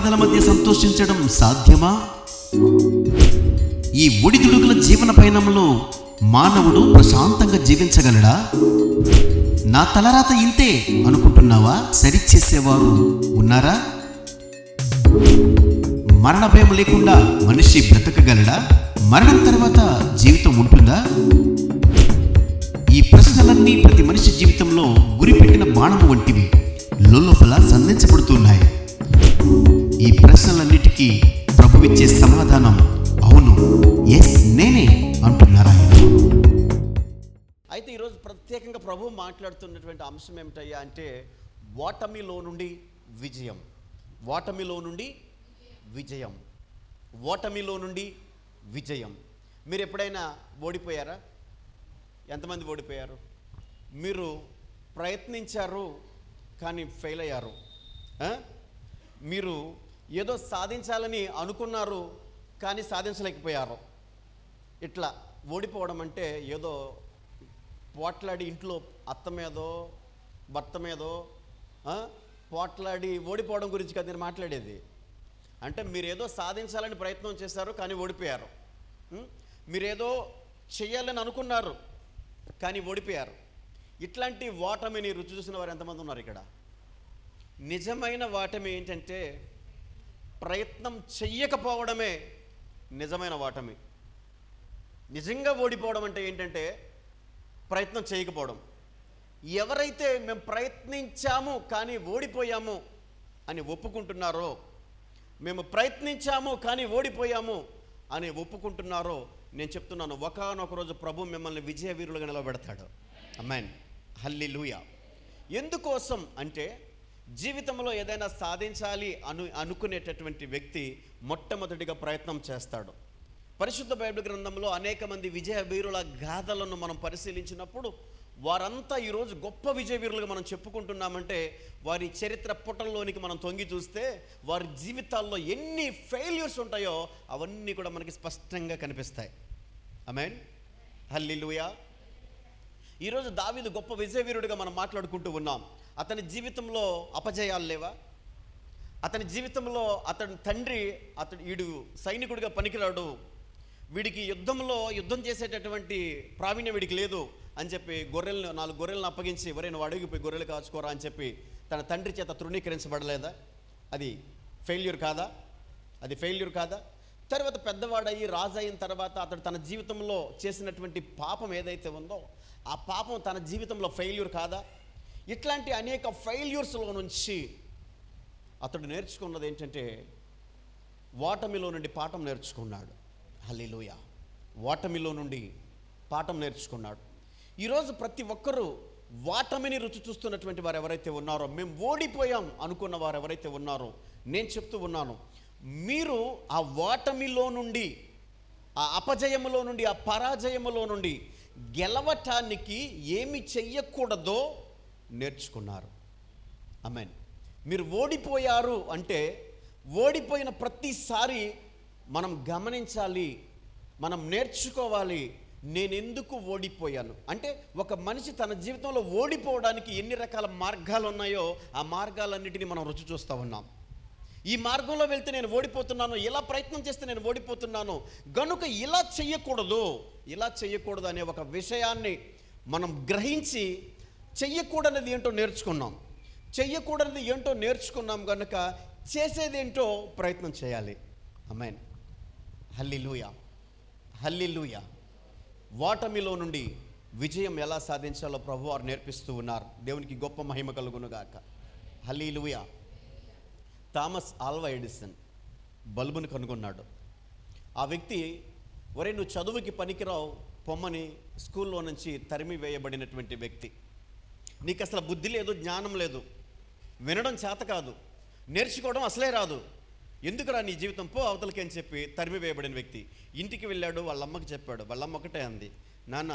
బాధల మధ్య సంతోషించడం సాధ్యమా? ఈ ఒడిదుడుకుల జీవన పయనంలో మానవుడు ప్రశాంతంగా జీవించగలడా? నా తలరాత ఇంతే అనుకుంటున్నావా? సరిచేసేవారు ఉన్నారా? మరణ భయం లేకుండా మనిషి బ్రతకగలడా? మరణం తర్వాత జీవితం ఉంటుందా? ఈ ప్రశ్నలన్నీ ప్రతి మనిషి జీవితంలో గురిపెట్టిన బాణము వంటివి లోపల సంధించబడుతున్నాయి. ఈ ప్రశ్నలన్నిటికీ ప్రభువిచ్చే సమాధానం అవును, ఎస్ నేనే అంటున్నారా? అయితే ఈరోజు ప్రత్యేకంగా ప్రభు మాట్లాడుతున్నటువంటి అంశం ఏమిటయ్యా అంటే ఓటమిలో నుండి విజయం. ఓటమిలో నుండి విజయం. ఓటమిలో నుండి విజయం. మీరు ఎప్పుడైనా ఓడిపోయారా? ఎంతమంది ఓడిపోయారు? మీరు ప్రయత్నించారు కానీ ఫెయిల్ అయ్యారు. మీరు ఏదో సాధించాలని అనుకున్నారు కానీ సాధించలేకపోయారు. ఇట్లా ఓడిపోవడం అంటే ఏదో పోట్లాడి ఇంట్లో అత్త మీదో భర్త మీదో పోట్లాడి ఓడిపోవడం గురించి కదా నేను మాట్లాడేది. అంటే మీరేదో సాధించాలని ప్రయత్నం చేశారు కానీ ఓడిపోయారు. మీరేదో చెయ్యాలని అనుకున్నారు కానీ ఓడిపోయారు. ఇట్లాంటి ఓటమిని రుచి చూసిన వారు ఎంతమంది ఉన్నారు ఇక్కడ? నిజమైన ఓటమి ఏంటంటే ప్రయత్నం చెయ్యకపోవడమే నిజమైన ఓటమి. నిజంగా ఓడిపోవడం అంటే ఏంటంటే ప్రయత్నం చేయకపోవడం. ఎవరైతే మేము ప్రయత్నించాము కానీ ఓడిపోయాము అని ఒప్పుకుంటున్నారో, మేము ప్రయత్నించాము కానీ ఓడిపోయాము అని ఒప్పుకుంటున్నారో, నేను చెప్తున్నాను, ఒకానొక రోజు ప్రభు మిమ్మల్ని విజయ వీరులుగా నిలబెడతాడు. ఆమేన్, హల్లెలూయా. ఎందుకోసం అంటే జీవితంలో ఏదైనా సాధించాలి అనుకునేటటువంటి వ్యక్తి మొట్టమొదటిగా ప్రయత్నం చేస్తాడు. పరిశుద్ధ బైబిల్ గ్రంథంలో అనేక మంది విజయ వీరుల గాథలను మనం పరిశీలించినప్పుడు వారంతా ఈరోజు గొప్ప విజయ వీరులుగా మనం చెప్పుకుంటున్నామంటే వారి చరిత్ర పుటల్లోనికి మనం తొంగి చూస్తే వారి జీవితాల్లో ఎన్ని ఫెయిల్యూర్స్ ఉంటాయో అవన్నీ కూడా మనకి స్పష్టంగా కనిపిస్తాయి. ఆమేన్, హల్లెలూయా. ఈరోజు దావీదు గొప్ప విజయ వీరుడిగా మనం మాట్లాడుకుంటూ ఉన్నాం. అతని జీవితంలో అపజయాలు లేవా? అతని జీవితంలో అతని తండ్రి వీడు సైనికుడిగా పనికిరాడు, వీడికి యుద్ధం చేసేటటువంటి ప్రావీణ్యం వీడికి లేదు అని చెప్పి 4 గొర్రెలను అప్పగించి ఎవరైనా అడిగిపోయి గొర్రెలు కాచుకోరా అని చెప్పి తన తండ్రి చేత తృణీకరించబడలేదా? అది ఫెయిల్యూర్ కాదా? అది ఫెయిల్యూర్ కాదా? తర్వాత పెద్దవాడయ్యి రాజు అయిన తర్వాత అతడు తన జీవితంలో చేసినటువంటి పాపం ఏదైతే ఉందో ఆ పాపం తన జీవితంలో ఫెయిల్యూర్ కాదా? ఇట్లాంటి అనేక ఫెయిల్యూర్స్లో నుంచి అతడు నేర్చుకున్నది ఏంటంటే ఓటమిలో నుండి పాఠం నేర్చుకున్నాడు. హల్లెలూయా. ఓటమిలో నుండి పాఠం నేర్చుకున్నాడు. ఈరోజు ప్రతి ఒక్కరూ ఓటమిని రుచి చూస్తున్నటువంటి వారు ఎవరైతే ఉన్నారో, మేము ఓడిపోయాం అనుకున్న వారు ఎవరైతే ఉన్నారో, నేను చెప్తూ ఉన్నాను, మీరు ఆ ఓటమిలో నుండి, ఆ అపజయములో నుండి, ఆ పరాజయములో నుండి గెలవటానికి ఏమి చెయ్యకూడదో నేర్చుకున్నారు. ఆమేన్. మీరు ఓడిపోయారు అంటే ఓడిపోయిన ప్రతిసారి మనం గమనించాలి, మనం నేర్చుకోవాలి, నేను ఎందుకు ఓడిపోయాను. అంటే ఒక మనిషి తన జీవితంలో ఓడిపోవడానికి ఎన్ని రకాల మార్గాలు ఉన్నాయో ఆ మార్గాలన్నిటినీ మనం రుచి చూస్తూ ఉన్నాం. ఈ మార్గంలో వెళ్తే నేను ఓడిపోతున్నాను, ఇలా ప్రయత్నం చేస్తే నేను ఓడిపోతున్నాను, గనుక ఇలా చెయ్యకూడదు అనే ఒక విషయాన్ని మనం గ్రహించి చెయ్యకూడనిది ఏంటో నేర్చుకున్నాం. చెయ్యకూడనిది ఏంటో నేర్చుకున్నాం కనుక చేసేదేంటో ప్రయత్నం చేయాలి. ఆమేన్, హల్లెలూయా, హల్లెలూయా. ఓటమిలో నుండి విజయం ఎలా సాధించాలో ప్రభువారు నేర్పిస్తూ ఉన్నారు. దేవునికి గొప్ప మహిమ కలుగునుగాక. హల్లెలూయా. థామస్ ఆల్వా ఎడిసన్ బల్బును కనుగొన్నాడు. ఆ వ్యక్తి, ఒరే నువ్వు చదువుకి పనికిరావు పొమ్మని స్కూల్లో నుంచి తరిమి వేయబడినటువంటి వ్యక్తి. నీకు అసలు బుద్ధి లేదు, జ్ఞానం లేదు, వినడం చేత కాదు, నేర్చుకోవడం అసలే రాదు, ఎందుకురా నీ జీవితం, పో అవతలకి అని చెప్పి తరిమి వేయబడిన వ్యక్తి ఇంటికి వెళ్ళాడు. వాళ్ళ అమ్మకి చెప్పాడు. వాళ్ళ అమ్మ ఒకటే అంది, నాన్న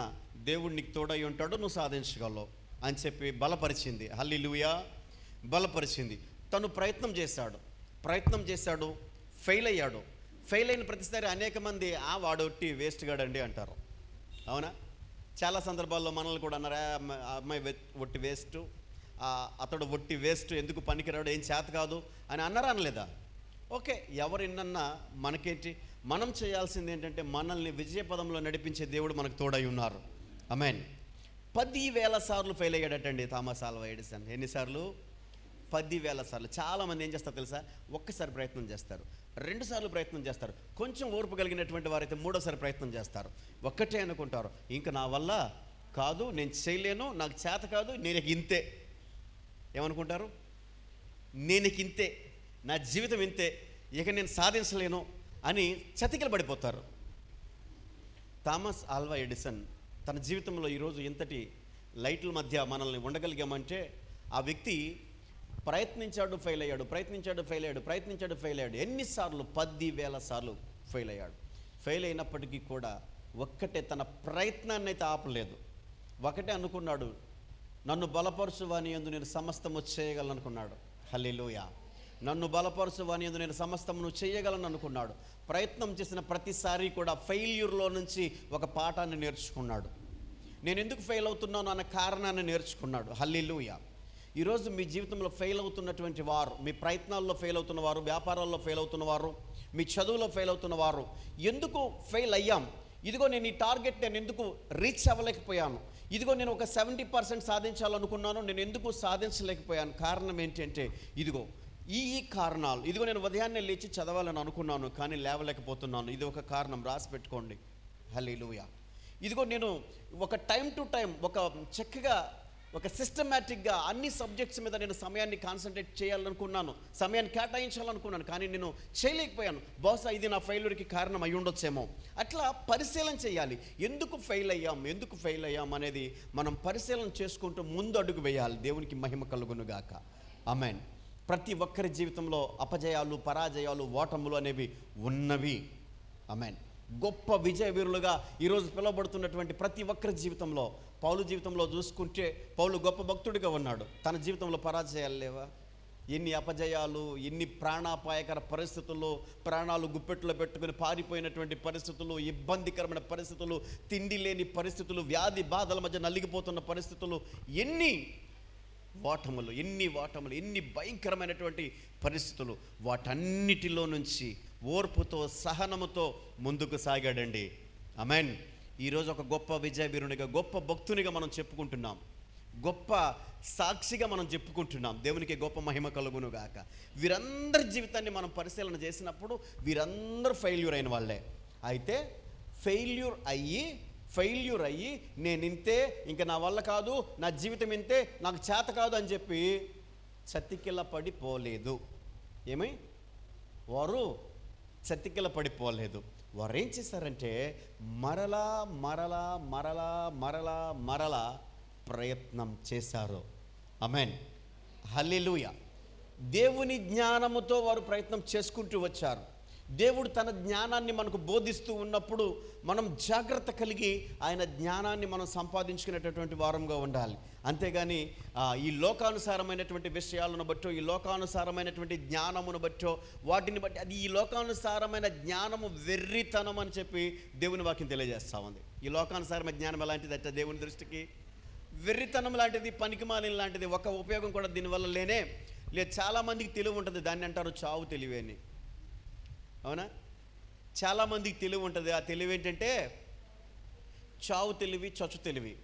దేవుడు నీకు తోడై ఉంటాడు, నువ్వు సాధించగలవు అని చెప్పి బలపరిచింది. హల్లెలూయా, బలపరిచింది. తను ప్రయత్నం చేశాడు, ఫెయిల్ అయ్యాడు. ఫెయిల్ అయిన ప్రతిసారి అనేక మంది వాడొట్టి వేస్ట్ గాడండి అంటారు. అవునా? చాలా సందర్భాల్లో మనల్ని కూడా అన్నారా, అమ్మాయి ఒట్టి వేస్ట్, అతడు ఒట్టి వేస్ట్, ఎందుకు పనికిరాడు, ఏం చేత కాదు అని అన్నారా అనలేదా? ఓకే, ఎవరినన్నా మనకేంటి, మనం చేయాల్సింది ఏంటంటే మనల్ని విజయపదంలో నడిపించే దేవుడు మనకు తోడై ఉన్నారు. ఆమేన్. 10,000 సార్లు ఫెయిల్ అయ్యాడటండి థామస్ ఆల్వా ఎడిసన్. ఎన్నిసార్లు? 10,000 సార్లు. చాలామంది ఏం చేస్తారు తెలుసా? ఒక్కసారి ప్రయత్నం చేస్తారు, 2 సార్లు ప్రయత్నం చేస్తారు, కొంచెం ఓర్పు కలిగినటువంటి వారైతే 3వసారి ప్రయత్నం చేస్తారు. ఒక్కటే అనుకుంటారు, ఇంకా నా వల్ల కాదు, నేను చేయలేను, నాకు చేత కాదు, నేను ఇంతే. ఏమనుకుంటారు? నేను ఇంతే, నా జీవితం ఇంతే, ఇక నేను సాధించలేను అని చతికిల పడిపోతారు. థామస్ ఆల్వా ఎడిసన్ తన జీవితంలో ఈరోజు ఇంతటి లైట్ల మధ్య మనల్ని ఉండగలిగామంటే ఆ వ్యక్తి ప్రయత్నించాడు, ఫెయిల్ అయ్యాడు, ప్రయత్నించాడు, ఫెయిల్ అయ్యాడు, ప్రయత్నించాడు, ఫెయిల్ అయ్యాడు. ఎన్నిసార్లు? 10,000 సార్లు ఫెయిల్ అయ్యాడు. ఫెయిల్ అయినప్పటికీ కూడా ఒక్కటే, తన ప్రయత్నాన్ని అయితే ఆపలేదు. ఒకటే అనుకున్నాడు, నన్ను బలపరచువాని యందు నేను సమస్తము చేయగలను అనుకున్నాడు. హల్లెలూయా. నన్ను బలపరచువాని యందు నేను సమస్తమును చేయగలను అనుకున్నాడు. ప్రయత్నం చేసిన ప్రతిసారి కూడా ఫెయిల్యూర్లో నుంచి ఒక పాఠాన్ని నేర్చుకున్నాడు. నేను ఎందుకు ఫెయిల్ అవుతున్నాను అన్న కారణాన్ని నేర్చుకున్నాడు. హల్లెలూయా. ఈరోజు మీ జీవితంలో ఫెయిల్ అవుతున్నటువంటి వారు, మీ ప్రయత్నాల్లో ఫెయిల్ అవుతున్నవారు, వ్యాపారాల్లో ఫెయిల్ అవుతున్నవారు, మీ చదువులో ఫెయిల్ అవుతున్నవారు, ఎందుకు ఫెయిల్ అయ్యాం? ఇదిగో నేను ఈ టార్గెట్ నేను ఎందుకు రీచ్ అవ్వలేకపోయాను? ఇదిగో నేను ఒక 70% సాధించాలనుకున్నాను, నేను ఎందుకు సాధించలేకపోయాను? కారణం ఏంటంటే ఇదిగో ఈ కారణాలు. ఇదిగో నేను ఉదయాన్నే లేచి చదవాలని అనుకున్నాను, కానీ లేవలేకపోతున్నాను. ఇది ఒక కారణం, రాసి పెట్టుకోండి. హల్లెలూయా. ఇదిగో నేను ఒక టైం టు టైం, ఒక చక్కగా, ఒక సిస్టమేటిక్గా అన్ని సబ్జెక్ట్స్ మీద నేను సమయాన్ని కాన్సన్ట్రేట్ చేయాలనుకున్నాను, సమయాన్ని కేటాయించాలనుకున్నాను, కానీ నేను చేయలేకపోయాను. బహుశా ఇది నా ఫెయిల్యూర్కి కారణం అయి ఉండొచ్చేమో. అట్లా పరిశీలన చేయాలి. ఎందుకు ఫెయిల్ అయ్యాం అనేది మనం పరిశీలన చేసుకుంటూ ముందు అడుగు వేయాలి. దేవునికి మహిమ కలుగునుగాక. ఆమేన్. ప్రతి ఒక్కరి జీవితంలో అపజయాలు, పరాజయాలు, ఓటములు అనేవి ఉన్నవి. ఆమేన్. గొప్ప విజయ వీరులుగా ఈరోజు పిలువబడుతున్నటువంటి ప్రతి ఒక్కరి జీవితంలో, పౌలు జీవితంలో చూసుకుంటే పౌలు గొప్ప భక్తుడిగా ఉన్నాడు. తన జీవితంలో పరాజయాలు లేవా? ఎన్ని అపజయాలు, ఎన్ని ప్రాణాపాయకర పరిస్థితుల్లో, ప్రాణాలు గుప్పెట్లో పెట్టుకుని పారిపోయినటువంటి పరిస్థితులు, ఇబ్బందికరమైన పరిస్థితులు, తిండి లేని పరిస్థితులు, వ్యాధి బాధల మధ్య నలిగిపోతున్న పరిస్థితులు, ఎన్ని ఓటములు, ఎన్ని భయంకరమైనటువంటి పరిస్థితులు, వాటన్నిటిలో నుంచి ఓర్పుతో, సహనముతో ముందుకు సాగాడండి. ఆమేన్. ఈరోజు ఒక గొప్ప విజయ వీరునిగా, గొప్ప భక్తునిగా మనం చెప్పుకుంటున్నాం, గొప్ప సాక్షిగా మనం చెప్పుకుంటున్నాం. దేవునికి గొప్ప మహిమ కలుగునుగాక. వీరందరి జీవితాన్ని మనం పరిశీలన చేసినప్పుడు వీరందరూ ఫెయిల్యూర్ అయిన వాళ్ళే. అయితే ఫెయిల్యూర్ అయ్యి నేను ఇంతే, ఇంకా నా వల్ల కాదు, నా జీవితం ఇంతే, నాకు చేత కాదు అని చెప్పి చతికిల పడిపోలేదు. వారు చతికిల పడిపోలేదు. వారు ఏం చేశారంటే మరలా ప్రయత్నం చేశారు. ఆమేన్. హల్లెలూయా. దేవుని జ్ఞానముతో వారు ప్రయత్నం చేసుకుంటూ వచ్చారు. దేవుడు తన జ్ఞానాన్ని మనకు బోధిస్తూ ఉన్నప్పుడు మనం జాగ్రత్త కలిగి ఆయన జ్ఞానాన్ని మనం సంపాదించుకునేటటువంటి వారంగా ఉండాలి. అంతేగాని ఈ లోకానుసారమైనటువంటి విషయాలను బట్టో, ఈ లోకానుసారమైనటువంటి జ్ఞానమును బట్టో, వాటిని బట్టి అది ఈ లోకానుసారమైన జ్ఞానము వెర్రితనం అని చెప్పి దేవుని వాక్యం తెలియజేస్తూ ఉంది. ఈ లోకానుసారమైన జ్ఞానం ఎలాంటిదంటే దేవుని దృష్టికి వెర్రితనం లాంటిది, పనికిమాలిన లాంటిది. ఒక ఉపయోగం కూడా దీనివల్ల లేదు. చాలామందికి తెలివి ఉంటుంది, దాన్ని అంటారు చావు తెలివి అని. అవునా? చాలామందికి తెలివి ఉంటుంది. ఆ తెలివి ఏంటంటే చావు తెలివి, చచ్చు తెలివి.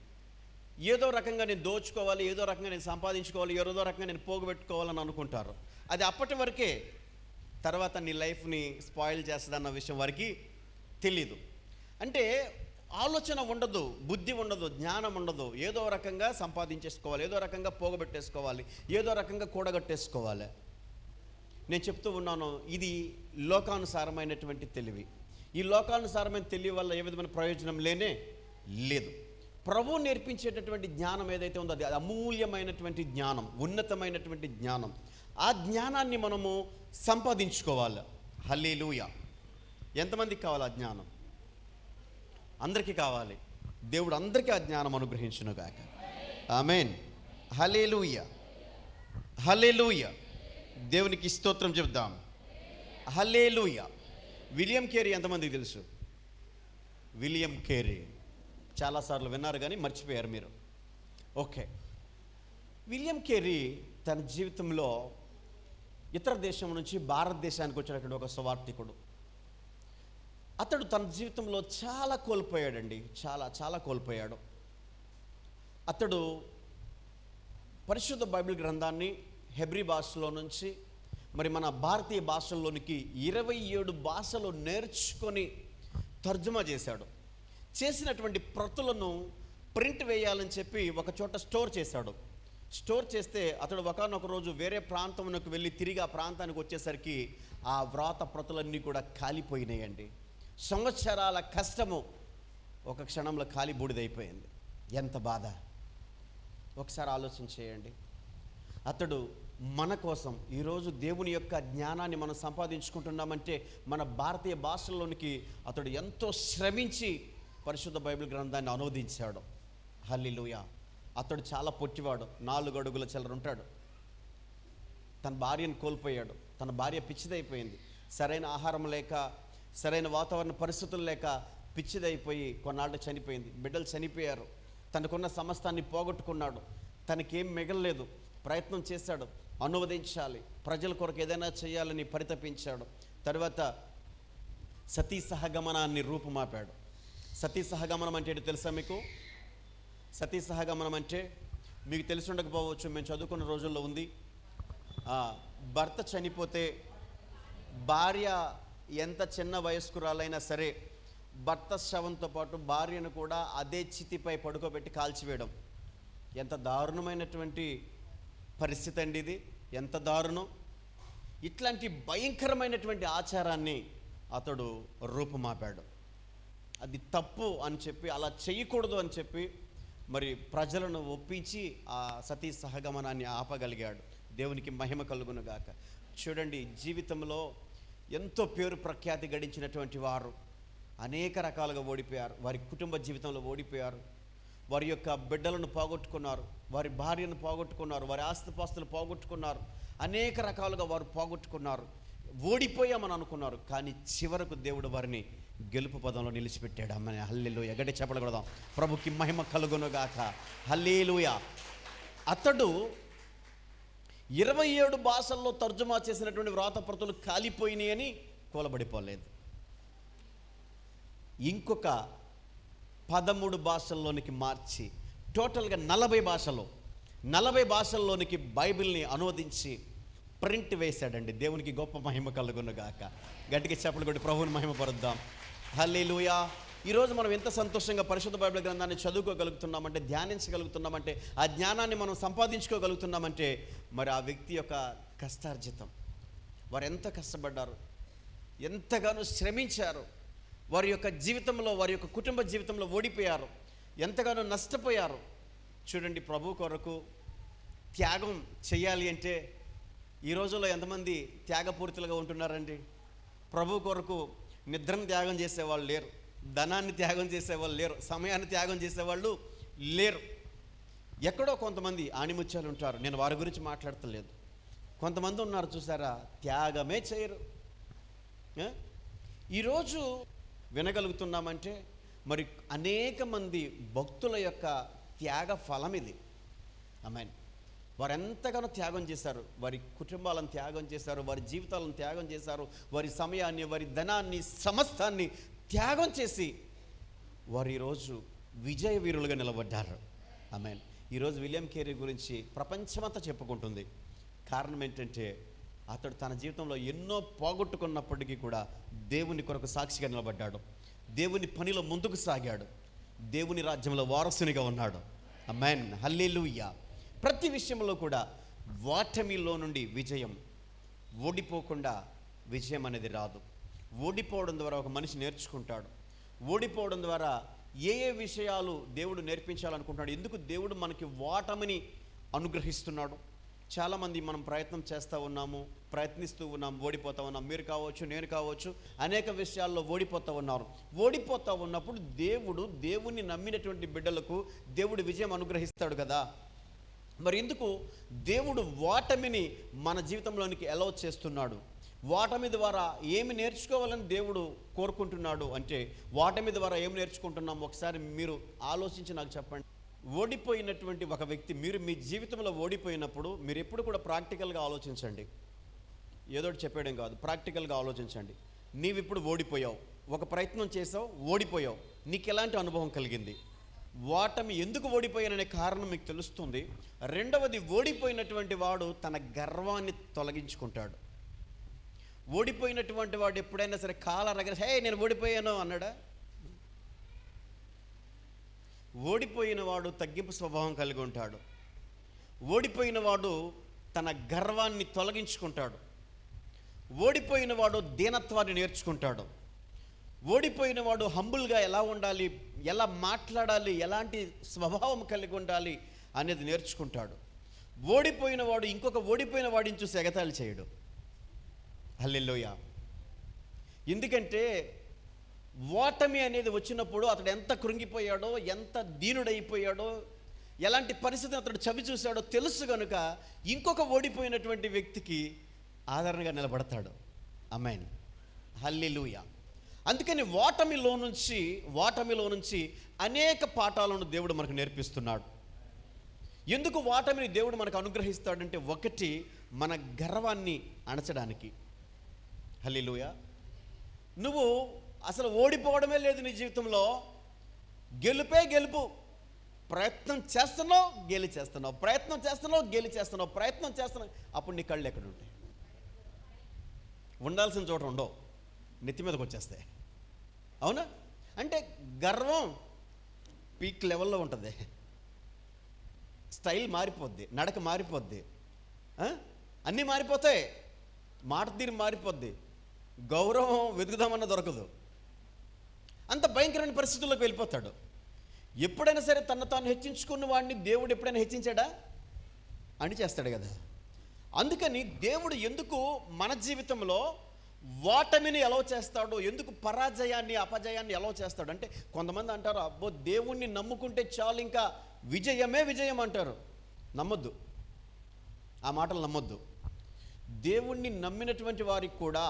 ఏదో రకంగా నేను దోచుకోవాలి, ఏదో రకంగా నేను సంపాదించుకోవాలి, ఏదో రకంగా నేను పోగబెట్టుకోవాలని అనుకుంటారు. అది అప్పటి వరకే, తర్వాత నీ లైఫ్ని స్పాయిల్ చేస్తుందన్న విషయం వారికి తెలీదు. అంటే ఆలోచన ఉండదు, బుద్ధి ఉండదు, జ్ఞానం ఉండదు. ఏదో రకంగా సంపాదించేసుకోవాలి, ఏదో రకంగా పోగబెట్టేసుకోవాలి, ఏదో రకంగా కూడగట్టేసుకోవాలి. నేను చెప్తూ ఉన్నాను, ఇది లోకానుసారమైనటువంటి తెలివి. ఈ లోకానుసారమైన తెలివి వల్ల ఏ విధమైన ప్రయోజనం లేదు. ప్రభువు నేర్పించేటటువంటి జ్ఞానం ఏదైతే ఉందో అది అమూల్యమైనటువంటి జ్ఞానం, ఉన్నతమైనటువంటి జ్ఞానం. ఆ జ్ఞానాన్ని మనము సంపాదించుకోవాలి. హల్లెలూయా. ఎంతమందికి కావాలి ఆ జ్ఞానం? అందరికీ కావాలి. దేవుడు అందరికీ ఆ జ్ఞానం అనుగ్రహించునుగాక. ఆమేన్. హల్లెలూయా. హల్లెలూయా. దేవునికి స్తోత్రం చెప్దాం. హల్లెలూయా. విలియం కేరీ ఎంతమందికి తెలుసు? విలియం కేరీ చాలాసార్లు విన్నారు కానీ మర్చిపోయారు మీరు. ఓకే. విలియం కేరీ తన జీవితంలో ఇతర దేశం నుంచి భారతదేశానికి వచ్చినటువంటి ఒక సువార్థికుడు. అతడు తన జీవితంలో చాలా కోల్పోయాడండి, చాలా కోల్పోయాడు. అతడు పరిశుద్ధ బైబిల్ గ్రంథాన్ని హెబ్రీ భాషలో నుంచి మరి మన భారతీయ భాషల్లోనికి 27 భాషలు నేర్చుకొని తర్జుమా చేశాడు. చేసినటువంటి ప్రతులను ప్రింట్ వేయాలని చెప్పి ఒక చోట స్టోర్ చేశాడు. స్టోర్ చేస్తే అతడు ఒకానొక రోజు వేరే ప్రాంతంలోకి వెళ్ళి తిరిగి ఆ ప్రాంతానికి వచ్చేసరికి ఆ వ్రాత ప్రతులన్నీ కూడా కాలిపోయినాయండి. సంవత్సరాల కష్టము ఒక క్షణంలో కాలి బూడిదైపోయింది. ఎంత బాధ! ఒకసారి ఆలోచన చేయండి. అతడు మన కోసం ఈరోజు దేవుని యొక్క జ్ఞానాన్ని మనం సంపాదించుకుంటున్నామంటే మన భారతీయ భాషల్లోనికి అతడు ఎంతో శ్రమించి పరిశుద్ధ బైబిల్ గ్రంథాన్ని అనువదించాడు. హల్లెలూయా. అతడు చాలా పొట్టివాడు, 4 అడుగుల చిల్లర ఉంటాడు. తన భార్యను కోల్పోయాడు. తన భార్య పిచ్చిదైపోయింది. సరైన ఆహారం లేక, సరైన వాతావరణ పరిస్థితులు లేక పిచ్చిదైపోయి కొన్నాళ్ళు చనిపోయింది. బిడ్డలు చనిపోయారు. తనకున్న సమస్తాన్ని పోగొట్టుకున్నాడు. తనకేం మిగలలేదు. ప్రయత్నం చేశాడు, అనువదించాలి, ప్రజల కొరకు ఏదైనా చేయాలని పరితపించాడు. తర్వాత సతీ సహగమనాన్ని రూపుమాపాడు. సతీ సహగమనం అంటే ఏంటో తెలుసా మీకు? సతీ సహగమనం అంటే మీకు తెలిసి ఉండకపోవచ్చు, మేము చదువుకున్న రోజుల్లో ఉంది. భర్త చనిపోతే భార్య ఎంత చిన్న వయస్కురాలైనా సరే భర్త శవంతో పాటు భార్యను కూడా అదే చితిపై పడుకోబెట్టి కాల్చివేయడం. ఎంత దారుణమైనటువంటి పరిస్థితి అండి ఇది! ఎంత దారుణం! ఇట్లాంటి భయంకరమైనటువంటి ఆచారాన్ని అతడు రూపుమాపాడు. అది తప్పు అని చెప్పి, అలా చేయకూడదు అని చెప్పి మరి ప్రజలను ఒప్పించి ఆ సతీ సహగమనాన్ని ఆపగలిగాడు. దేవునికి మహిమ కలుగును గాక. చూడండి, జీవితంలో ఎంతో పేరు ప్రఖ్యాతి గడించినటువంటి వారు అనేక రకాలుగా ఓడిపోయారు. వారి కుటుంబ జీవితంలో ఓడిపోయారు. వారి యొక్క బిడ్డలను పోగొట్టుకున్నారు, వారి భార్యను పోగొట్టుకున్నారు, వారి ఆస్తిపాస్తులు పోగొట్టుకున్నారు. అనేక రకాలుగా వారు పోగొట్టుకున్నారు. ఓడిపోయామని అనుకున్నారు. కానీ చివరకు దేవుడు వారిని గెలుపు పదంలో నిలిచిపెట్టాడు. అమ్మని హల్లెలూయా. గట్టి చెప్పగలుగుదాం. ప్రభుకి మహిమ కలుగునుగాక. హల్లెలూయా. అతడు 27 భాషల్లో తర్జుమా చేసినటువంటి వ్రాతప్రతులు కాలిపోయినాయని కూలబడిపోలేదు. ఇంకొక 13 భాషల్లోనికి మార్చి టోటల్గా 40 భాషల్లోనికి బైబిల్ని అనువదించి ప్రింట్ వేశాడండి. దేవునికి గొప్ప మహిమ కలుగునుగాక. గట్టిగా చెప్పలు కొట్టి ప్రభువుని మహిమపరుద్దాం. హల్లెలూయా. ఈరోజు మనం ఎంత సంతోషంగా పరిశుద్ధ బైబిల్ గ్రంథాన్ని చదువుకోగలుగుతున్నామంటే, ధ్యానించగలుగుతున్నామంటే, ఆ జ్ఞానాన్ని మనం సంపాదించుకోగలుగుతున్నామంటే మరి ఆ వ్యక్తి యొక్క కష్టార్జితం. వారు ఎంత కష్టపడ్డారు, ఎంతగానో శ్రమించారు. వారి యొక్క జీవితంలో, వారి యొక్క కుటుంబ జీవితంలో ఓడిపోయారు, ఎంతగానో నష్టపోయారు. చూడండి, ప్రభు కొరకు త్యాగం చేయాలి అంటే ఈ రోజుల్లో ఎంతమంది త్యాగపూరితులుగా ఉంటున్నారండి? ప్రభు కొరకు నిద్రను త్యాగం చేసేవాళ్ళు లేరు, ధనాన్ని త్యాగం చేసేవాళ్ళు లేరు, సమయాన్ని త్యాగం చేసేవాళ్ళు లేరు. ఎక్కడో కొంతమంది ఆణిముత్యాలు ఉంటారు. నేను వారి గురించి మాట్లాడతలేదు. కొంతమంది ఉన్నారు చూసారా, త్యాగమే చేయరు. ఈరోజు వినగలుగుతున్నామంటే మరి అనేక మంది భక్తుల యొక్క త్యాగ ఫలం ఇది. ఆమేన్. వారు ఎంతగానో త్యాగం చేశారు. వారి కుటుంబాలను త్యాగం చేశారు, వారి జీవితాలను త్యాగం చేశారు, వారి సమయాన్ని, వారి ధనాన్ని, సమస్తాన్ని త్యాగం చేసి వారు ఈరోజు విజయ వీరులుగా నిలబడ్డారు. ఆమేన్. ఈరోజు విలియం కేరీ గురించి ప్రపంచమంతా చెప్పుకుంటుంది. కారణం ఏంటంటే అతడు తన జీవితంలో ఎన్నో పోగొట్టుకున్నప్పటికీ కూడా దేవుని కొరకు సాక్షిగా నిలబడ్డాడు. దేవుని పనిలో ముందుకు సాగాడు. దేవుని రాజ్యంలో వారసునిగా ఉన్నాడు. ఆమేన్. హల్లెలూయా. ప్రతి విషయంలో కూడా ఓటమిలో నుండి విజయం, ఓడిపోకుండా విజయం అనేది రాదు. ఓడిపోవడం ద్వారా ఒక మనిషి నేర్చుకుంటాడు. ఓడిపోవడం ద్వారా ఏ విషయాలు దేవుడు నేర్పించాలనుకుంటున్నాడు, ఎందుకు దేవుడు మనకి ఓటమిని అనుగ్రహిస్తున్నాడు. చాలామంది మనం ప్రయత్నం చేస్తూ ఉన్నాము, ప్రయత్నిస్తూ ఉన్నాం, ఓడిపోతూ ఉన్నాం. మీరు కావచ్చు, నేను కావచ్చు, అనేక విషయాల్లో ఓడిపోతూ ఉన్నారు. ఓడిపోతూ ఉన్నప్పుడు దేవుణ్ణి నమ్మినటువంటి బిడ్డలకు దేవుడు విజయం అనుగ్రహిస్తాడు కదా. మరి ఎందుకు దేవుడు ఓటమిని మన జీవితంలోనికి అలౌ చేస్తున్నాడు? ఓటమి ద్వారా ఏమి నేర్చుకోవాలని దేవుడు కోరుకుంటున్నాడు అంటే, ఓటమి ద్వారా ఏమి నేర్చుకుంటున్నాం ఒకసారి మీరు ఆలోచించి నాకు చెప్పండి. ఓడిపోయినటువంటి ఒక వ్యక్తి, మీరు మీ జీవితంలో ఓడిపోయినప్పుడు మీరు ఎప్పుడు కూడా ప్రాక్టికల్గా ఆలోచించండి. ఏదోటి చెప్పేయడం కాదు, ప్రాక్టికల్గా ఆలోచించండి. నీవిప్పుడు ఓడిపోయావు, ఒక ప్రయత్నం చేసావు, ఓడిపోయావు. నీకు ఎలాంటి అనుభవం కలిగింది? ఓటమి ఎందుకు ఓడిపోయాననే కారణం మీకు తెలుస్తుంది. రెండవది, ఓడిపోయినటువంటి వాడు తన గర్వాన్ని తొలగించుకుంటాడు. ఓడిపోయినటువంటి వాడు ఎప్పుడైనా సరే కాలరగ హే నేను ఓడిపోయాను అన్నాడా? ఓడిపోయిన వాడు తగ్గింపు స్వభావం కలిగి ఉంటాడు. ఓడిపోయిన వాడు తన గర్వాన్ని తొలగించుకుంటాడు. ఓడిపోయిన వాడు దీనత్వాన్ని నేర్చుకుంటాడు. ఓడిపోయిన వాడు హంబుల్గా ఎలా ఉండాలి, ఎలా మాట్లాడాలి, ఎలాంటి స్వభావం కలిగి ఉండాలి అనేది నేర్చుకుంటాడు. ఓడిపోయిన వాడు ఇంకొక ఓడిపోయిన వాడిని చూసి ఎగతాళి చేయడు. హల్లెలూయా. ఎందుకంటే ఓటమి అనేది వచ్చినప్పుడు అతడు ఎంత కృంగిపోయాడో, ఎంత దీనుడైపోయాడో, ఎలాంటి పరిస్థితిని అతడు చవి చూశాడో తెలుసు కనుక ఇంకొక ఓడిపోయినటువంటి వ్యక్తికి ఆదరణగా నిలబడతాడు. ఆమేన్, హల్లెలూయా. అందుకని ఓటమిలో నుంచి అనేక పాఠాలను దేవుడు మనకు నేర్పిస్తున్నాడు. ఎందుకు ఓటమిని దేవుడు మనకు అనుగ్రహిస్తాడంటే, ఒకటి మన గర్వాన్ని అణచడానికి. హల్లెలూయా. నువ్వు అసలు ఓడిపోవడమే లేదు నీ జీవితంలో, గెలుపే గెలుపు. ప్రయత్నం చేస్తున్నావు, గేలి చేస్తున్నావు, ప్రయత్నం చేస్తున్నావు, గేలి చేస్తున్నావు, ప్రయత్నం చేస్తున్నావు. అప్పుడు నీ కళ్ళు ఎక్కడ ఉంటాయి? ఉండాల్సిన చోట ఉండవు, నెత్తి మీదకి వచ్చేస్తాయి. అవునా? అంటే గర్వం పీక్ లెవెల్లో ఉంటుంది. స్టైల్ మారిపోద్ది, నడక మారిపోద్ది, అన్నీ మారిపోతాయి, మాట తీరు మారిపోద్ది, గౌరవం వెతుకుదామన్నా దొరకదు. అంత భయంకరమైన పరిస్థితుల్లోకి వెళ్ళిపోతాడు. ఎప్పుడైనా సరే తను తాను హెచ్చించుకున్న వాడిని దేవుడు ఎప్పుడైనా హెచ్చించాడా? అని చేస్తాడు కదా. అందుకని దేవుడు ఎందుకు మన జీవితంలో ఓటమిని ఎలా చేస్తాడు, ఎందుకు పరాజయాన్ని అపజయాన్ని ఎలా చేస్తాడు అంటే, కొంతమంది అంటారు అబ్బో దేవుణ్ణి నమ్ముకుంటే చాలు ఇంకా విజయమే విజయం అంటారు. నమ్మొద్దు, ఆ మాటలు నమ్మొద్దు. దేవుణ్ణి నమ్మినటువంటి వారికి కూడా,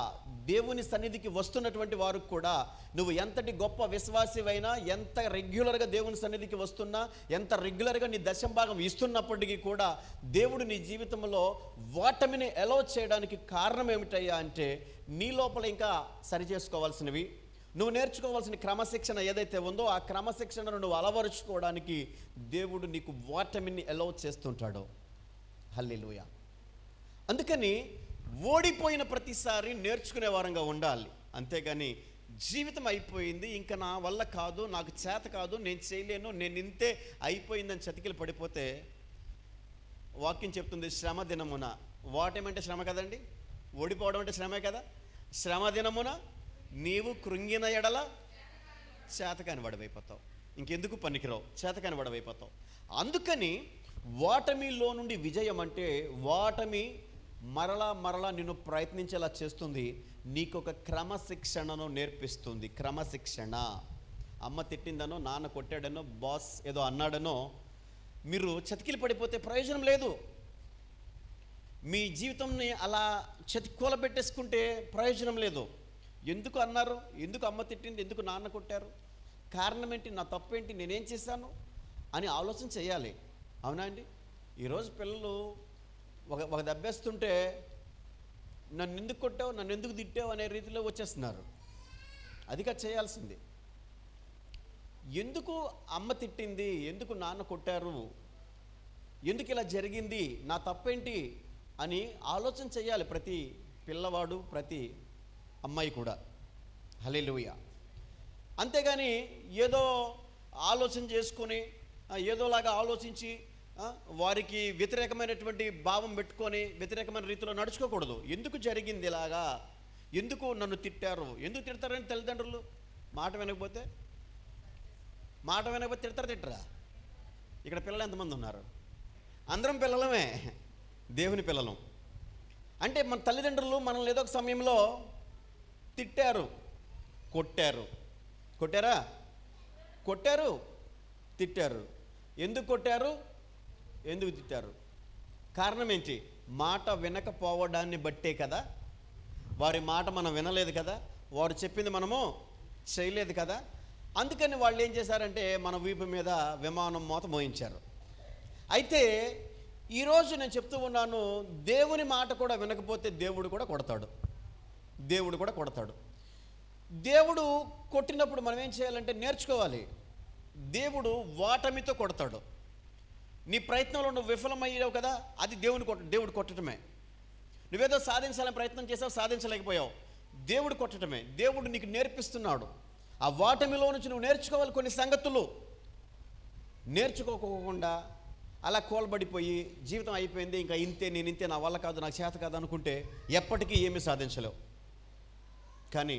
దేవుని సన్నిధికి వస్తున్నటువంటి వారికి కూడా, నువ్వు ఎంతటి గొప్ప విశ్వాసివైనా, ఎంత రెగ్యులర్గా దేవుని సన్నిధికి వస్తున్నా, ఎంత రెగ్యులర్గా నీ దశంభాగం ఇస్తున్నప్పటికీ కూడా దేవుడు నీ జీవితంలో ఓటమిని ఎలో చేయడానికి కారణం ఏమిటయ్యా అంటే, నీ లోపల ఇంకా సరి చేసుకోవాల్సినవి, నువ్వు నేర్చుకోవాల్సిన క్రమశిక్షణ ఏదైతే ఉందో ఆ క్రమశిక్షణను నువ్వు అలవరుచుకోవడానికి దేవుడు నీకు ఓటమిని ఎలో చేస్తుంటాడు. హల్లెలూయా. అందుకని ఓడిపోయిన ప్రతిసారి నేర్చుకునే వారంగా ఉండాలి. అంతేగాని జీవితం అయిపోయింది, ఇంకా నా వల్ల కాదు, నాకు చేత కాదు, నేను చేయలేను, నేను ఇంతే అయిపోయిందని చతికిలు పడిపోతే, వాక్యం చెప్తుంది శ్రమ దినమున, ఓటమంటే శ్రమ కదండి, ఓడిపోవడం అంటే శ్రమే కదా. శ్రమ దినమున నీవు కృంగిన ఎడల చేతకాని వాడివైపోతావు, ఇంకెందుకు పనికిరావు, చేతకాని వాడివైపోతావు. అందుకని ఓటమిలో నుండి విజయం అంటే, ఓటమి మరలా నిన్ను ప్రయత్నించేలా చేస్తుంది, నీకొక క్రమశిక్షణను నేర్పిస్తుంది. క్రమశిక్షణ. అమ్మ తిట్టిందనో, నాన్న కొట్టాడనో, బాస్ ఏదో అన్నాడనో మీరు చతికిలు పడిపోతే ప్రయోజనం లేదు. మీ జీవితంని అలా కూలబెట్టేసుకుంటే ప్రయోజనం లేదు. ఎందుకు అన్నారు, ఎందుకు అమ్మ తిట్టింది, ఎందుకు నాన్న కొట్టారు, కారణం ఏంటి, నా తప్పేంటి, నేనేం చేశాను అని ఆలోచన చేయాలి. అవునా అండి? ఈరోజు పిల్లలు ఒక దెబ్బేస్తుంటే నన్ను ఎందుకు కొట్టావు, నన్ను ఎందుకు తిట్టావు అనే రీతిలో వచ్చేస్తున్నారు. అది కాదు చేయాల్సింది. ఎందుకు అమ్మ తిట్టింది, ఎందుకు నాన్న కొట్టారు, ఎందుకు ఇలా జరిగింది, నా తప్పేంటి అని ఆలోచన చేయాలి ప్రతి పిల్లవాడు, ప్రతి అమ్మాయి కూడా. హల్లెలూయా. అంతేగాని ఏదో ఆలోచన చేసుకొని, ఏదోలాగా ఆలోచించి వారికి వ్యతిరేకమైనటువంటి భావం పెట్టుకొని వ్యతిరేకమైన రీతిలో నడుచుకోకూడదు. ఎందుకు జరిగింది ఇలాగా, ఎందుకు నన్ను తిట్టారు, ఎందుకు తిడతారని తల్లిదండ్రులు మాట వినకపోతే తిట్టరా? ఇక్కడ పిల్లలు ఎంతమంది ఉన్నారు? అందరం పిల్లలమే, దేవుని పిల్లలం. అంటే మన తల్లిదండ్రులు మనల్ని ఏదో ఒక సమయంలో తిట్టారు, కొట్టారు, తిట్టారు. ఎందుకు కొట్టారు, ఎందుకు తిట్టారు? కారణం ఏంటి? మాట వినకపోవడాన్ని బట్టే కదా. వారి మాట మనం వినలేదు కదా, వారు చెప్పింది మనము చేయలేదు కదా. అందుకని వాళ్ళు ఏం చేశారంటే మన వీపు మీద విమానం మోత మోయించారు. అయితే ఈరోజు నేను చెప్తూ ఉన్నాను, దేవుని మాట కూడా వినకపోతే దేవుడు కూడా కొడతాడు. దేవుడు కూడా కొడతాడు. దేవుడు కొట్టినప్పుడు మనం ఏం చేయాలంటే నేర్చుకోవాలి. దేవుడు ఓటమితో కొడతాడు. నీ ప్రయత్నంలో నువ్వు విఫలమయ్యావు కదా, అది దేవుడు కొట్టడమే. నువ్వేదో సాధించాలని ప్రయత్నం చేసావు, సాధించలేకపోయావు, దేవుడు కొట్టడమే. దేవుడు నీకు నేర్పిస్తున్నాడు. ఆ ఓటమిలో నుంచి నువ్వు నేర్చుకోవాలి కొన్ని సంగతులు. నేర్చుకోకుండా అలా కోల్బడిపోయి జీవితం అయిపోయింది, ఇంకా ఇంతే, నేను ఇంతే, నా వల్ల కాదు, నాకు చేత కాదు అనుకుంటే ఎప్పటికీ ఏమీ సాధించలేవు. కానీ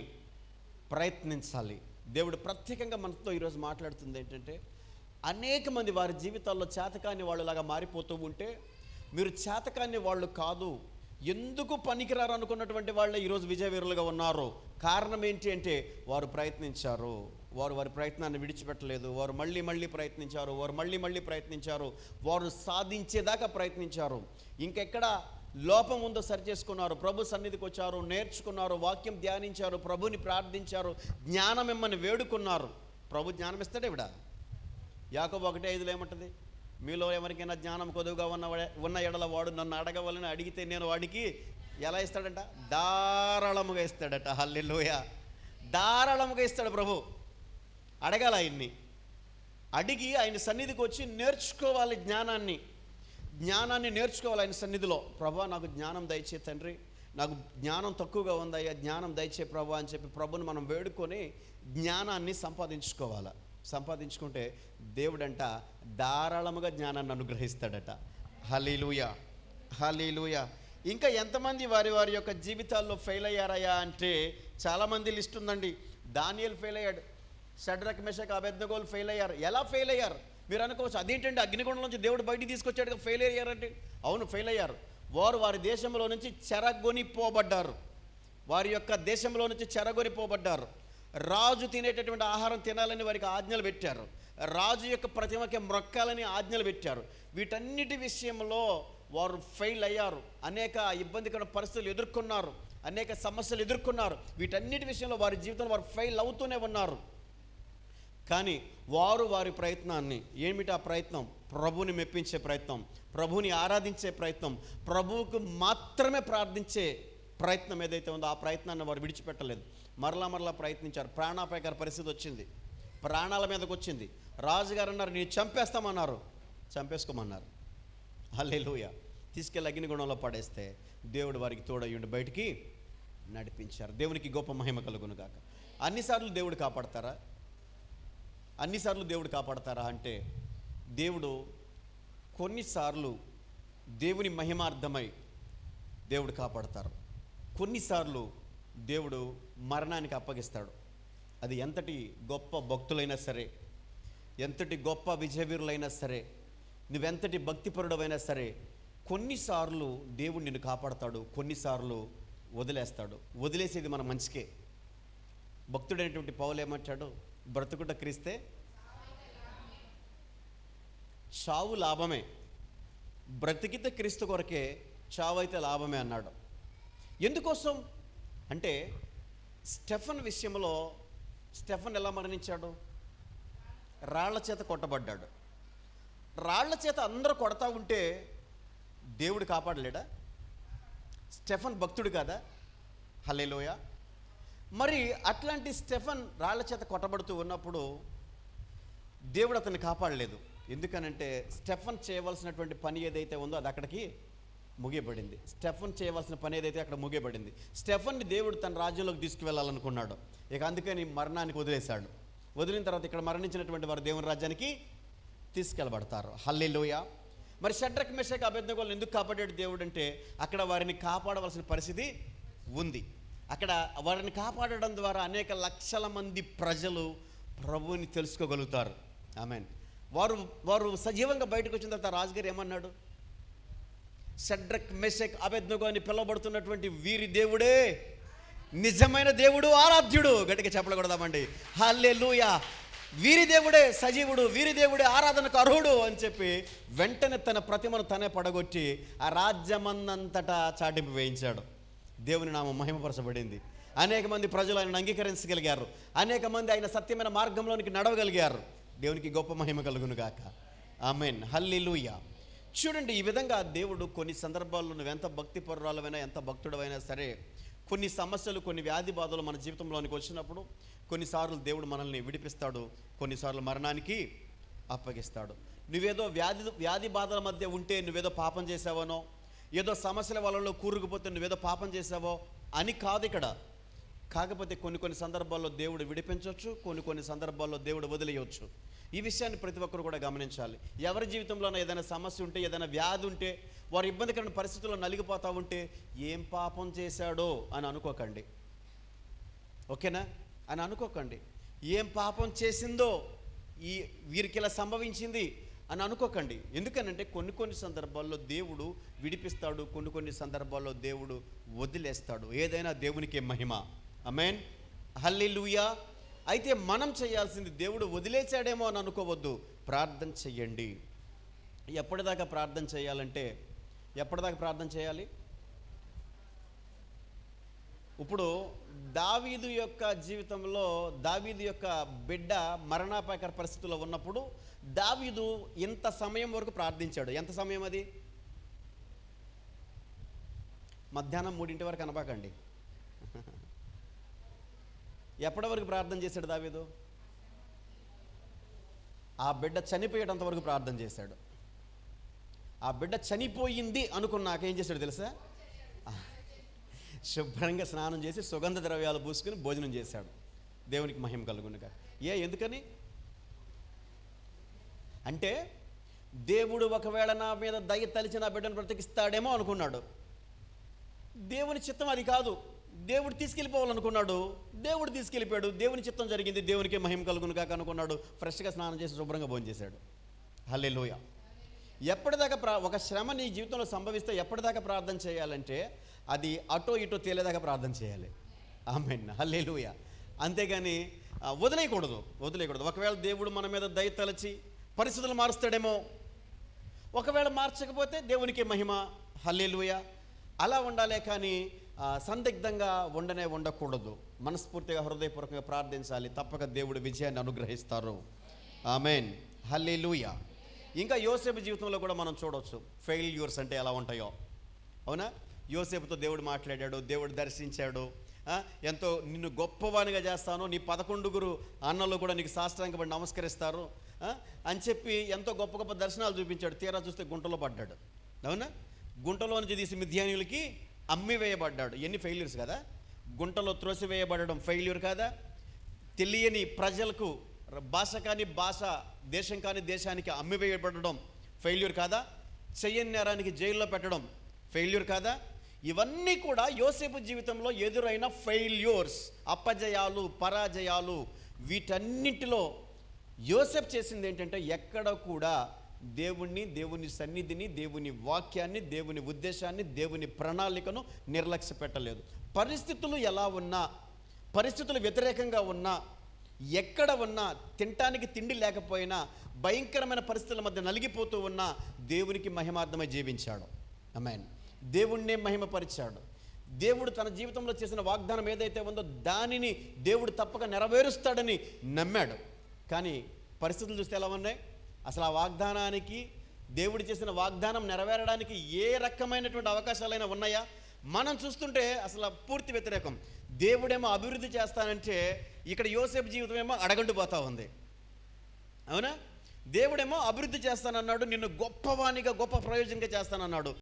ప్రయత్నించాలి. దేవుడు ప్రత్యేకంగా మనతో ఈరోజు మాట్లాడుతుంది ఏంటంటే, అనేక మంది వారి జీవితాల్లో చేతకాని వాళ్ళలాగా మారిపోతూ ఉంటే, మీరు చేతకాని వాళ్ళు కాదు, ఎందుకు పనికిరారు అనుకున్నటువంటి వాళ్ళే ఈరోజు విజయవీరులుగా ఉన్నారు. కారణం ఏంటి అంటే, వారు ప్రయత్నించారు. వారి ప్రయత్నాన్ని విడిచిపెట్టలేదు. వారు మళ్ళీ ప్రయత్నించారు. వారు మళ్ళీ ప్రయత్నించారు. వారు సాధించేదాకా ప్రయత్నించారు. ఇంకెక్కడ లోపం ఉందో సరి చేసుకున్నారు. ప్రభు సన్నిధికి వచ్చారు, నేర్చుకున్నారు, వాక్యం ధ్యానించారు, ప్రభుని ప్రార్థించారు, జ్ఞానం ఇమ్మని వేడుకున్నారు. ప్రభు జ్ఞానం ఇస్తాడు. ఇవిడ యాకోబు 1:5 ఏమంటుంది? మీలో ఎవరికైనా జ్ఞానం కొదువుగా ఉన్న ఎడల వాడు నన్ను అడగవాలని అడిగితే నేను వాడికి ఎలా ఇస్తాడంట? ధారాళముగా ఇస్తాడట. హల్లెలూయా. ధారాళముగా ఇస్తాడు ప్రభు. అడగాలి ఆయన్ని. అడిగి ఆయన సన్నిధికి వచ్చి నేర్చుకోవాలి. జ్ఞానాన్ని నేర్చుకోవాలి ఆయన సన్నిధిలో. ప్రభా, నాకు జ్ఞానం దయచే తండ్రి, నాకు జ్ఞానం తక్కువగా ఉందయ్యా, జ్ఞానం దయచే ప్రభు అని చెప్పి ప్రభుని మనం వేడుకొని జ్ఞానాన్ని సంపాదించుకుంటే దేవుడంట ధారాళముగా జ్ఞానాన్ని అనుగ్రహిస్తాడట. హల్లెలూయా, హల్లెలూయా. ఇంకా ఎంతమంది వారి యొక్క జీవితాల్లో ఫెయిల్ అయ్యారయ్యా అంటే చాలామంది లిస్ట్ ఉందండి. దానియేలు ఫెయిల్ అయ్యాడు. షడ్రక్ మెషక్ అబేద్నెగోలు ఫెయిల్ అయ్యారు. ఎలా ఫెయిల్ అయ్యారు? మీరు అనుకోవచ్చు, అదేంటండి అగ్నిగుండం నుంచి దేవుడు బయటికి తీసుకొచ్చాడు, ఫెయిల్ అయ్యారంటే. అవును, ఫెయిల్ అయ్యారు. వారి దేశంలో నుంచి చెరగొనిపోబడ్డారు. వారి యొక్క దేశంలో నుంచి చెరగొనిపోబడ్డారు. రాజు తినేటటువంటి ఆహారం తినాలని వారికి ఆజ్ఞలు పెట్టారు. రాజు యొక్క ప్రతిమకి మొక్కాలని ఆజ్ఞలు పెట్టారు. వీటన్నిటి విషయంలో వారు ఫెయిల్ అయ్యారు. అనేక ఇబ్బందికర పరిస్థితులు ఎదుర్కొన్నారు, అనేక సమస్యలు ఎదుర్కొన్నారు. వీటన్నిటి విషయంలో వారి జీవితంలో వారు ఫెయిల్ అవుతూనే ఉన్నారు. కానీ వారి ప్రయత్నాన్ని, ఏమిటి ఆ ప్రయత్నం? ప్రభుని మెప్పించే ప్రయత్నం, ప్రభుని ఆరాధించే ప్రయత్నం, ప్రభువుకు మాత్రమే ప్రార్థించే ప్రయత్నం ఏదైతే ఉందో ఆ ప్రయత్నాన్ని వారు విడిచిపెట్టలేదు. మరలా ప్రయత్నించారు. ప్రాణాపాయకర పరిస్థితి వచ్చింది, ప్రాణాల మీదకి వచ్చింది. రాజుగారు అన్నారు, నేను చంపేస్తామన్నారు, చంపేసుకోమన్నారు. హల్లెలూయా. తీసుకెళ్ళి అగ్నిగుణంలో పడేస్తే దేవుడు వారికి తోడయ్యుండి బయటికి నడిపించారు. దేవునికి గొప్ప మహిమ కలుగును గాక. అన్నిసార్లు దేవుడు కాపాడతారా? అన్నిసార్లు దేవుడు కాపాడతారా అంటే, దేవుడు కొన్నిసార్లు దేవుని మహిమార్థమై దేవుడు కాపాడతారు. కొన్నిసార్లు దేవుడు మరణానికి అప్పగిస్తాడు. అది ఎంతటి గొప్ప భక్తులైనా సరే, ఎంతటి గొప్ప విజయవీరులైనా సరే, నువ్వెంతటి భక్తిపరుడవైనా సరే, కొన్నిసార్లు దేవుడు నిన్ను కాపాడతాడు, కొన్నిసార్లు వదిలేస్తాడు. వదిలేసేది మన మంచికే. భక్తుడైనటువంటి పౌలు ఏమంటాడు? బ్రతుకుట క్రీస్తే, చావు లాభమే. బ్రతికితే క్రీస్తు కొరకే, చావు అయితే లాభమే అన్నాడు. ఎందుకోసం అంటే, స్టెఫన్ విషయంలో స్టెఫన్ ఎలా మరణించాడు? రాళ్ల చేత కొట్టబడ్డాడు. రాళ్ల చేత అందరూ కొడతా ఉంటే దేవుడు కాపాడలేడా? స్టెఫన్ భక్తుడు కాదా? హల్లెలూయా. మరి అట్లాంటి స్టెఫన్ రాళ్ల చేత కొట్టబడుతూ ఉన్నప్పుడు దేవుడు అతన్ని కాపాడలేదు. ఎందుకనంటే, స్టెఫన్ చేయవలసినటువంటి పని ఏదైతే ఉందో అది అక్కడికి ముగియబడింది. స్టెఫన్ చేయవలసిన పని ఏదైతే అక్కడ ముగియబడింది. స్టెఫన్ని దేవుడు తన రాజ్యంలోకి తీసుకువెళ్ళాలనుకున్నాడు. ఇక అందుకని మరణానికి వదిలేశాడు. వదిలిన తర్వాత ఇక్కడ మరణించినటువంటి వారు దేవుని రాజ్యానికి తీసుకెళ్ళబడతారు. హల్లెలూయా. మరి షడ్రక్ మెషక్ అబేద్నెగోలను ఎందుకు కాపాడాడు దేవుడు అంటే, అక్కడ వారిని కాపాడవలసిన పరిస్థితి ఉంది. అక్కడ వారిని కాపాడడం ద్వారా అనేక లక్షల మంది ప్రజలు ప్రభువుని తెలుసుకోగలుగుతారు. ఆమేన్. వారు సజీవంగా బయటకు వచ్చిన తర్వాత రాజుగారు ఏమన్నాడు? షడ్రక్ మెషక్ అబేద్నెగో అని పిలువబడుతున్నటువంటి వీరి దేవుడే నిజమైన దేవుడు, ఆరాధ్యుడు. గట్టిగా చెప్పలు కొడదామండి. హల్లెలూయా. వీరి దేవుడే సజీవుడు, వీరి దేవుడే ఆరాధనకు అర్హుడు అని చెప్పి వెంటనే తన ప్రతిమను తనే పడగొట్టి ఆ రాజ్యమందంతటా చాటింపు వేయించాడు. దేవుని నామం మహిమపరచబడింది. అనేక మంది ప్రజలు ఆయనను అంగీకరించగలిగారు. అనేక మంది ఆయన సత్యమైన మార్గంలోనికి నడవగలిగారు. దేవునికి గొప్ప మహిమ కలుగును గాక. ఆమేన్. హల్లెలూయా. చూడండి, ఈ విధంగా దేవుడు కొన్ని సందర్భాల్లో నువ్వెంత భక్తి పరురాలమైనా, ఎంత భక్తుడమైనా సరే, కొన్ని సమస్యలు, కొన్ని వ్యాధి బాధలు మన జీవితంలోనికి వచ్చినప్పుడు కొన్నిసార్లు దేవుడు మనల్ని విడిపిస్తాడు, కొన్నిసార్లు మరణానికి అప్పగిస్తాడు. నువ్వేదో వ్యాధి బాధల మధ్య ఉంటే నువ్వేదో పాపం చేసావనో, ఏదో సమస్యల వలలో కూరుకుపోతే నువ్వేదో పాపం చేసావో అని కాదు ఇక్కడ. కాకపోతే కొన్ని సందర్భాల్లో దేవుడు విడిపించవచ్చు, కొన్ని సందర్భాల్లో దేవుడు వదిలేయవచ్చు. ఈ విషయాన్ని ప్రతి ఒక్కరు కూడా గమనించాలి. ఎవరి జీవితంలోనూ ఏదైనా సమస్య ఉంటే, ఏదైనా వ్యాధి ఉంటే, వారు ఇబ్బందికరమైన పరిస్థితుల్లో నలిగిపోతూ ఉంటే ఏం పాపం చేశాడో అని అనుకోకండి. ఓకేనా అని అనుకోకండి. ఏం పాపం చేసిందో వీరికి ఇలా సంభవించింది అని అనుకోకండి. ఎందుకనంటే కొన్ని సందర్భాల్లో దేవుడు విడిపిస్తాడు, కొన్ని సందర్భాల్లో దేవుడు వదిలేస్తాడు. ఏదైనా దేవునికి మహిమ. ఆమేన్, హల్లెలూయా. అయితే మనం చేయాల్సింది, దేవుడు వదిలేశాడేమో అని అనుకోవద్దు, ప్రార్థన చెయ్యండి. ఎప్పటిదాకా ప్రార్థన చేయాలంటే, ఎప్పటిదాకా ప్రార్థన చేయాలి? ఇప్పుడు దావీదు యొక్క జీవితంలో, దావీదు యొక్క బిడ్డ మరణాపాయకర పరిస్థితుల్లో ఉన్నప్పుడు దావీదు ఇంత సమయం వరకు ప్రార్థించాడు. ఎంత సమయం అది? మధ్యాహ్నం 3 వరకు అనబాకండి. ఎప్పటి వరకు ప్రార్థన చేశాడు దావీదు? ఆ బిడ్డ చనిపోయేటంత వరకు ప్రార్థన చేశాడు. ఆ బిడ్డ చనిపోయింది అనుకున్నాక ఏం చేశాడు తెలుసా? శుభ్రంగా స్నానం చేసి సుగంధ ద్రవ్యాలు పూసుకుని భోజనం చేశాడు. దేవునికి మహిమ కలుగునుగా. ఎందుకని అంటే, దేవుడు ఒకవేళ నా మీద దయ తలిచి నా బిడ్డను బ్రతికిస్తాడేమో అనుకున్నాడు. దేవుని చిత్తం అది కాదు. దేవుడు తీసుకెళ్ళిపోవాలనుకున్నాడు, దేవుడు తీసుకెళ్ళిపోయాడు. దేవుని చిత్తం జరిగింది, దేవునికి మహిమ కలుగును కాక అనుకున్నాడు. ఫ్రెష్గా స్నానం చేసి శుభ్రంగా భోజనం చేశాడు. హల్లెలూయా. ఎప్పటిదాకా ఒక శ్రమ నీ జీవితంలో సంభవిస్తే ఎప్పటిదాకా ప్రార్థన చేయాలంటే, అది అటో ఇటో తేలేదాకా ప్రార్థన చేయాలి. ఆమేన్, హల్లెలూయా. అంతేగాని వదిలేయకూడదు. ఒకవేళ దేవుడు మన మీద దయ తలచి పరిస్థితులు మారుస్తాడేమో, ఒకవేళ మార్చకపోతే దేవునికి మహిమ. హల్లెలూయా. అలా ఉండాలే కానీ సందిగ్ధంగా ఉండకూడదు. మనస్ఫూర్తిగా హృదయపూర్వకంగా ప్రార్థించాలి. తప్పక దేవుడు విజయాన్ని అనుగ్రహిస్తారు. ఆమేన్, హల్లెలూయా. ఇంకా యోసేపు జీవితంలో కూడా మనం చూడవచ్చు ఫెయిల్యూర్స్ అంటే ఎలా ఉంటాయో. అవునా? యోసేపుతో దేవుడు మాట్లాడాడు, దేవుడు దర్శించాడు. ఎంతో నిన్ను గొప్పవానిగా చేస్తాను, నీ 11 అన్నలు కూడా నీకు సాష్టాంగపడి నమస్కరిస్తారు అని చెప్పి ఎంతో గొప్ప దర్శనాలు చూపించాడు. తీరా చూస్తే గుంటలో పడ్డాడు. అవునా? గుంటలో నుంచి తీసి మిద్యానీయులకి అమ్మి వేయబడ్డాడు. ఎన్ని ఫెయిల్యూర్స్ కదా! గుంటలో త్రోసివేయబడడం ఫెయిల్యూర్ కాదా? తెలియని ప్రజలకు భాష కాని భాష, దేశం కాని దేశానికి అమ్మివేయబడడం ఫెయిల్యూర్ కాదా? చెయ్యని నేరానికి జైల్లో పెట్టడం ఫెయిల్యూర్ కాదా? ఇవన్నీ కూడా యోసేపు జీవితంలో ఎదురైన ఫెయిల్యూర్స్, అపజయాలు, పరాజయాలు. వీటన్నిటిలో యోసేపు చేసింది ఏంటంటే, ఎక్కడ కూడా దేవుని సన్నిధిని, దేవుని వాక్యాన్ని, దేవుని ఉద్దేశాన్ని, దేవుని ప్రణాళికను నిర్లక్ష్య పెట్టలేదు. పరిస్థితులు ఎలా ఉన్నా, పరిస్థితులు వ్యతిరేకంగా ఉన్నా, ఎక్కడ ఉన్నా, తినటానికి తిండి లేకపోయినా, భయంకరమైన పరిస్థితుల మధ్య నలిగిపోతూ ఉన్నా దేవునికి మహిమార్థమై జీవించాడు. ఆమేన్. దేవుణ్ణే మహిమపరిచాడు. దేవుడు తన జీవితంలో చేసిన వాగ్దానం ఏదైతే ఉందో దానిని దేవుడు తప్పక నెరవేరుస్తాడని నమ్మాడు. కానీ పరిస్థితులు చూస్తే ఎలా ఉన్నాయి? అసలు ఆ వాగ్దానానికి, దేవుడు చేసిన వాగ్దానం నెరవేరడానికి ఏ రకమైనటువంటి అవకాశాలైనా ఉన్నాయా? మనం చూస్తుంటే అసలు పూర్తి వ్యతిరేకం. దేవుడేమో అభివృద్ధి చేస్తానంటే, ఇక్కడ యోసేపు జీవితం ఏమో అడగంటు పోతా ఉంది. అవునా? దేవుడేమో అభివృద్ధి చేస్తానన్నాడు, నిన్ను గొప్పవానిగా, గొప్ప ప్రయోజనంగా చేస్తానన్నాడు.